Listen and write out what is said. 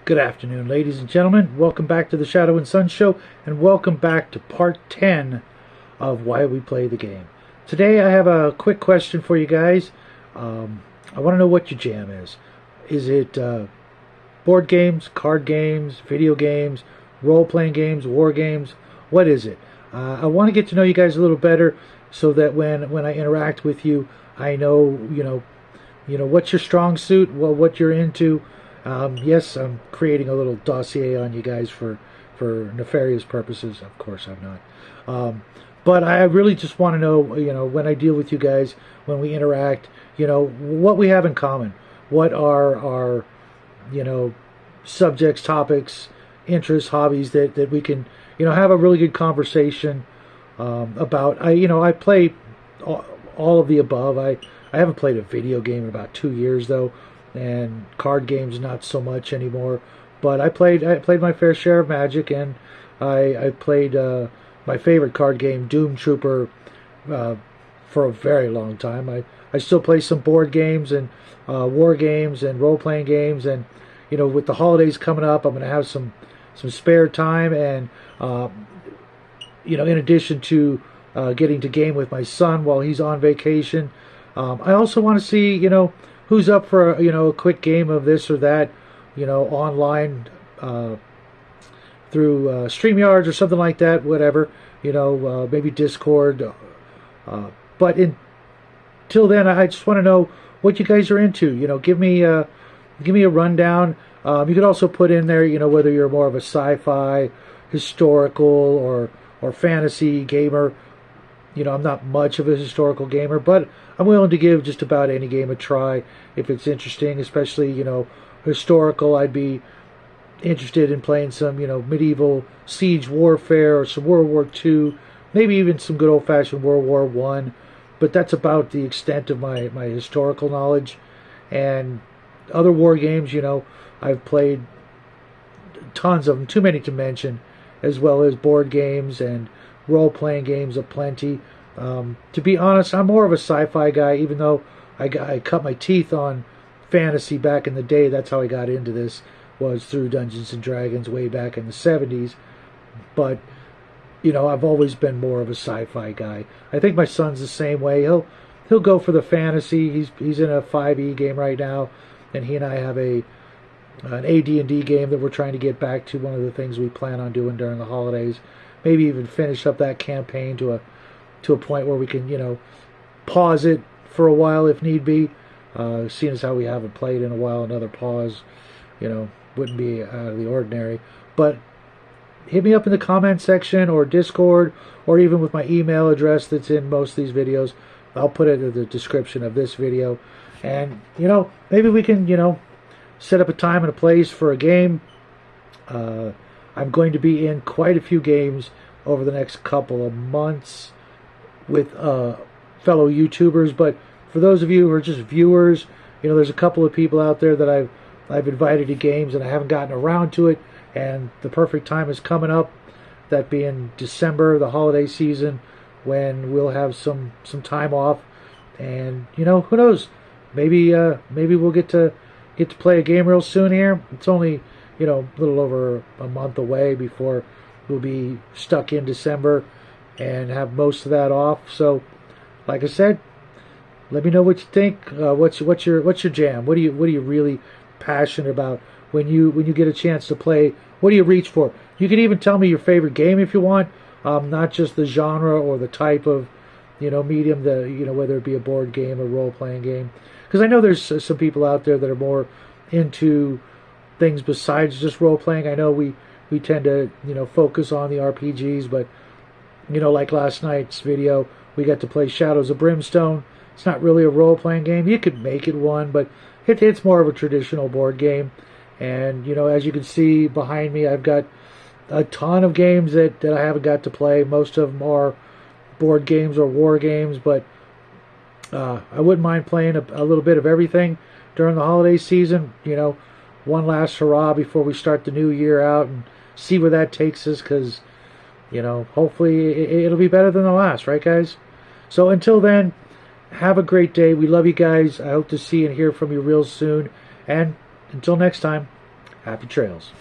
Good afternoon, ladies and gentlemen. Welcome back to the Shadow and Sun Show, and welcome back to part 10 of Why We Play the Game. Today I have a quick question for you guys. I want to know what your jam is. Is it board games, card games, video games, role-playing games, war games? What is it? I want to get to know you guys a little better so that when I interact with you, I know, what's your strong suit, what you're into. Yes, I'm creating a little dossier on you guys for nefarious purposes. Of course, I'm not. But I really just want to know, when I deal with you guys, when we interact, what we have in common. What are our, subjects, topics, interests, hobbies that we can, have a really good conversation about. I play all of the above. I haven't played a video game in about 2 years, though. And card games not so much anymore, but I played my fair share of Magic, and I played my favorite card game, Doom Trooper, for a very long time. I still play some board games and war games and role playing games, and with the holidays coming up, I'm going to have some spare time, and in addition to getting to game with my son while he's on vacation, I also want to see who's up for a quick game of this or that, online through StreamYards or something like that, whatever, maybe Discord. But until then, I just want to know what you guys are into. Give me a rundown. You could also put in there, whether you're more of a sci-fi, historical, or fantasy gamer. I'm not much of a historical gamer, but I'm willing to give just about any game a try if it's interesting, especially, historical. I'd be interested in playing some, medieval siege warfare or some World War II, maybe even some good old-fashioned World War I, but that's about the extent of my historical knowledge. And other war games, I've played tons of them, too many to mention, as well as board games and role-playing games aplenty. To be honest, I'm more of a sci-fi guy, even though I cut my teeth on fantasy back in the day. That's how I got into this, was through Dungeons and Dragons way back in the 70s. But, I've always been more of a sci-fi guy. I think my son's the same way. He'll go for the fantasy. He's in a 5e game right now, and he and I have an AD&D game that we're trying to get back to, one of the things we plan on doing during the holidays. Maybe even finish up that campaign to a point where we can, pause it for a while if need be. Seeing as how we haven't played in a while, another pause, wouldn't be out of the ordinary. But hit me up in the comment section or Discord, or even with my email address that's in most of these videos. I'll put it in the description of this video. And, maybe we can, set up a time and a place for a game. I'm going to be in quite a few games over the next couple of months with fellow YouTubers, but for those of you who are just viewers, there's a couple of people out there that I've invited to games and I haven't gotten around to it, and the perfect time is coming up, that being December, the holiday season, when we'll have some time off, and who knows, maybe we'll get to play a game real soon here. It's only a little over a month away before we'll be stuck in December and have most of that off. So, like I said, let me know what you think. What's your jam? What are you really passionate about when you get a chance to play? What do you reach for? You can even tell me your favorite game if you want, not just the genre or the type of medium, whether it be a board game or role playing game. Because I know there's some people out there that are more into things besides just role playing. I know we tend to focus on the RPGs, but like last night's video, we got to play Shadows of Brimstone. It's not really a role playing game. You could make it one, but it's more of a traditional board game. And as you can see behind me, I've got a ton of games that I haven't got to play. Most of them are board games or war games, but I wouldn't mind playing a little bit of everything during the holiday season. One last hurrah before we start the new year out and see where that takes us, because hopefully it'll be better than the last, right, guys? So until then, have a great day. We love you guys. I hope to see and hear from you real soon. And until next time, Happy trails.